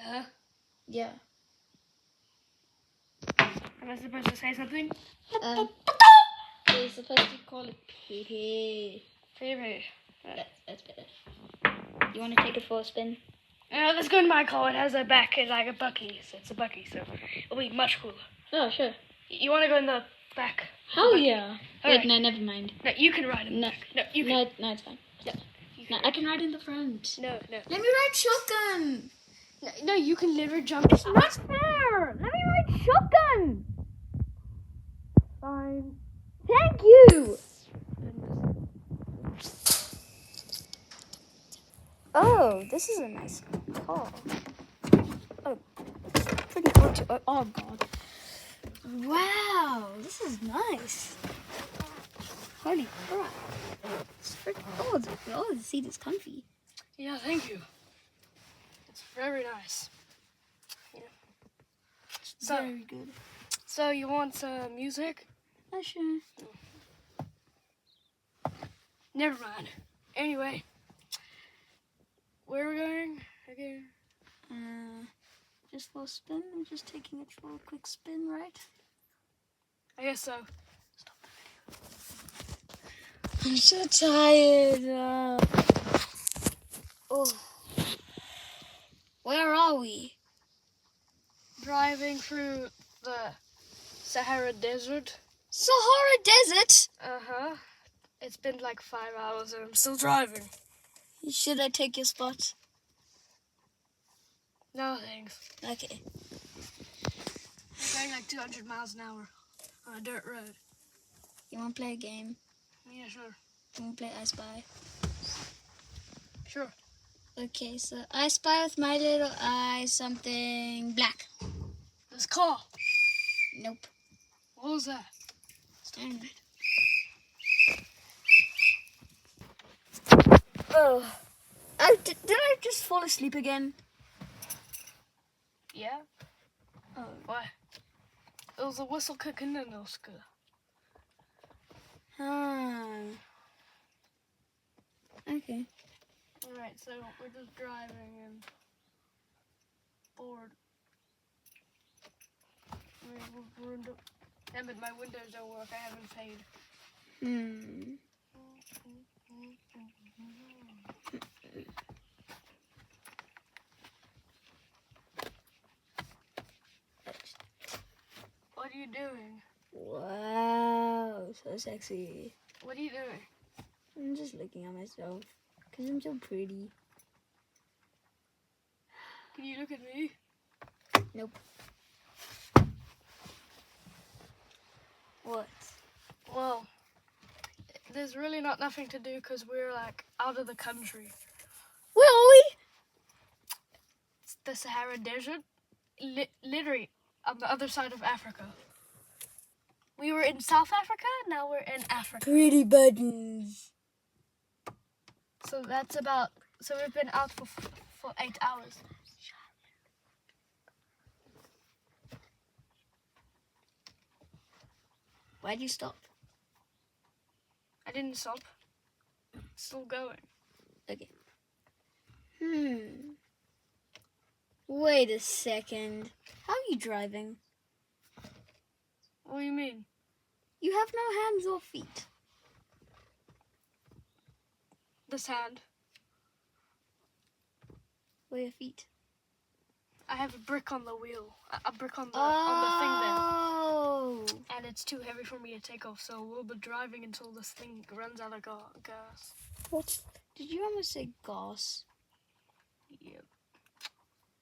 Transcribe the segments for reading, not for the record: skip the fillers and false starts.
Huh? Yeah. Am I supposed to say something? You're supposed to call it Pee. Favorite. That's better. You want to take it for a spin? Let's go in my car. It has a back like a Bucky. So it's a Bucky, so it'll be much cooler. Oh, sure. You want to go in the back? Hell yeah. Wait, right. no, never mind. No, you can ride in the back. No, you can. No, it's fine. Yeah. No, I can ride in the front. No. Let me ride shotgun. No, you can literally jump. It's not fair. Let me ride shotgun. Fine. Thank you. Oh, this is a nice car. Oh, pretty cool too. Oh God. Wow, this is nice. Holy crap. It's the seat is comfy. Yeah, thank you. It's very nice. Yeah. So, Very good. So you want some music? Sure. Never mind. Anyway, where are we going again? Just for a spin. We're just taking it for a quick spin, right? I guess so. Stop the video. I'm so tired. Oh. Where are we? Driving through the Sahara Desert. Sahara Desert? Uh-huh. It's been like 5 hours and I'm still driving. Should I take your spot? No, thanks. Okay. I'm going like 200 miles an hour on a dirt road. You want to play a game? Yeah, sure. You want to play I Spy? Sure. Okay, so I spy with my little eye something black. This car. Nope. What was that? Damn it. Oh. Did I just fall asleep again? Yeah? Oh. Why? It was a whistle kicking in those good. Okay. Alright, so we're just driving and bored. Damn it, my windows don't work. I haven't paid. What are you doing? Wow, so sexy. What are you doing? I'm just looking at myself because I'm so pretty. Can you look at me? Nope. What? Well, there's really nothing to do because we're like out of the country. Where are we? It's the Sahara Desert, literally on the other side of Africa. We were in South Africa, now we're in Africa. Pretty buttons. So we've been out for 8 hours. Why'd you stop? I didn't stop. It's still going. Okay. Wait a second. How are you driving? What do you mean? You have no hands or feet. This hand. Where are your feet? I have a brick on the wheel. A brick on the Oh. thing there. And it's too heavy for me to take off, so we'll be driving until this thing runs out of gas. What? Did you almost say gas? Yep.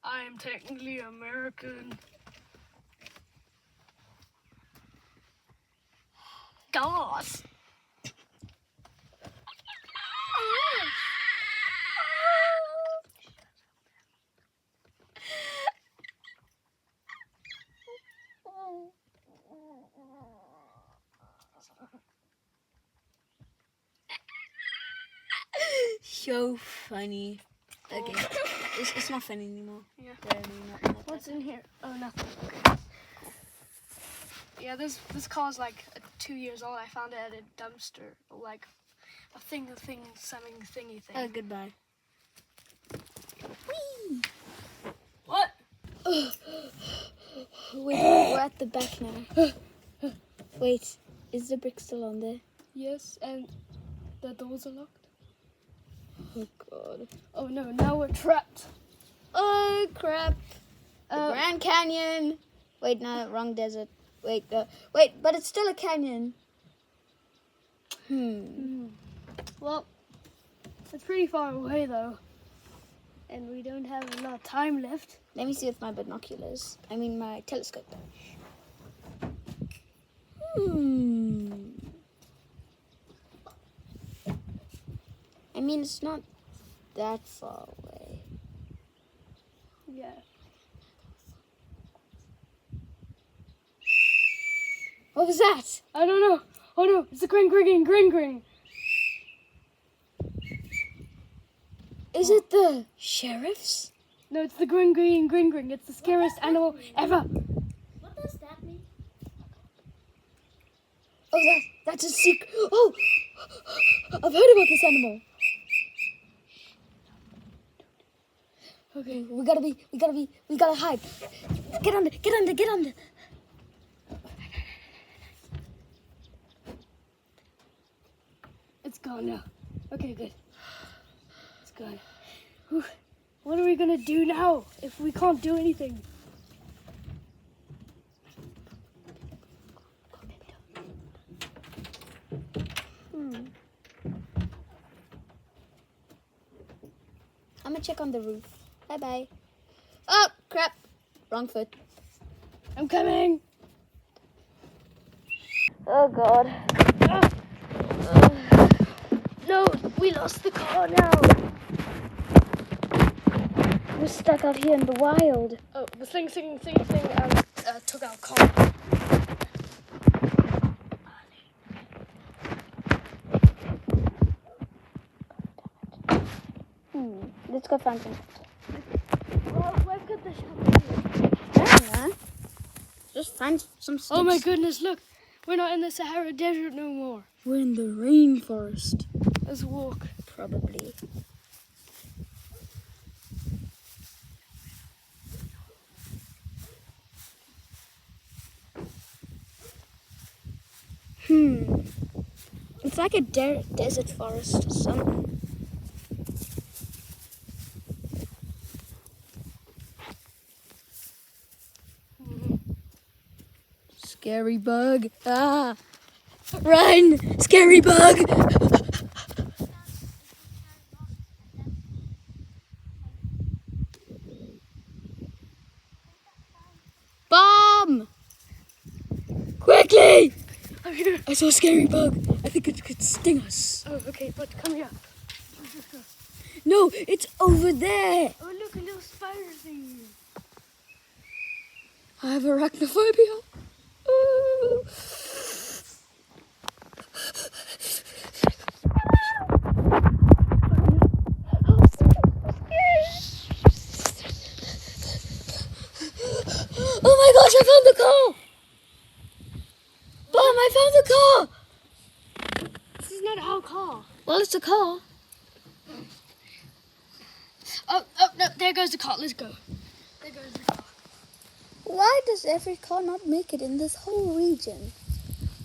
I am technically American. Gas. So funny. Okay, it's not funny anymore. Yeah. Barely, not What's that. in here? Oh, nothing. Okay. Yeah, this car's like 2 years old. I found it at a dumpster, like a thingy thing. Oh, goodbye. Whee! What? Wait, we're at the back now. Wait, is the brick still on there? Yes, and the doors are locked. Oh god. Oh no, now we're trapped. Oh crap. The Grand Canyon. Wait, no, wrong desert. Wait, but it's still a canyon. Well, it's pretty far away though. And we don't have a lot of time left. Let me see with my binoculars. I mean my telescope. I mean, it's not that far away. Yeah. What was that? I don't know. Oh no, it's the gring. Is it the sheriffs? No, it's the gring. It's the scariest animal ever. What does that mean? Oh, that's a secret. Oh, I've heard about this animal. Okay, we gotta hide. Get under. It's gone now. Okay, good. It's gone. Whew. What are we gonna do now if we can't do anything? I'm gonna check on the roof. Bye. Oh, crap. Wrong foot. I'm coming. Oh, God. No, we lost the car now. We're stuck out here in the wild. Oh, the thing took our car. Let's go find some. Well, where could the shovel be? I don't know. Just find some sticks. Oh my goodness, look. We're not in the Sahara Desert no more. We're in the rainforest. Let's walk. Probably. It's like a desert forest or something. Scary bug. Ah! Run! Scary bug! Bomb! Quickly! I'm here. I saw a scary bug. I think it could sting us. Oh, okay, but come here. Let's go. No, it's over there. Oh, look, a little spider thing. I have arachnophobia. Ooh. Oh my gosh, I found the car! Mom, I found the car! This is not our car. Well, it's a car. Oh, no, there goes the car. Let's go. There goes the car. Why does every car not make it in this whole region?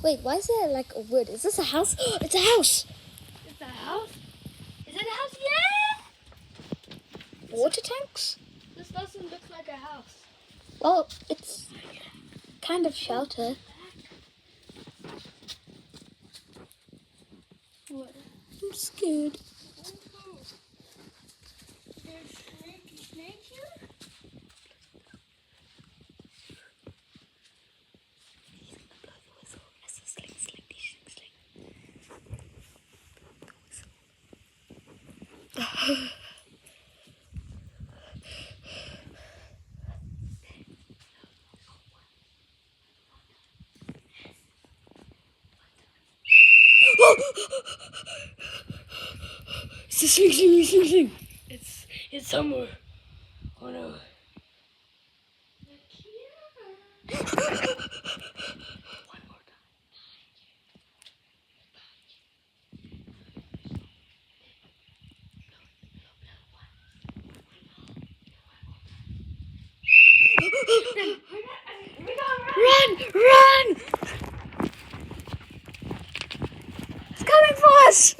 Wait, why is there like a wood? Is this a house? It's a house! Is that a house? Is it a house? Yeah! Water tanks? This doesn't look like a house. Well, it's kind of shelter. What? I'm scared. There's snake here? It's a sling. It's somewhere. Oh no. One more time. Run! Run! It's coming for us!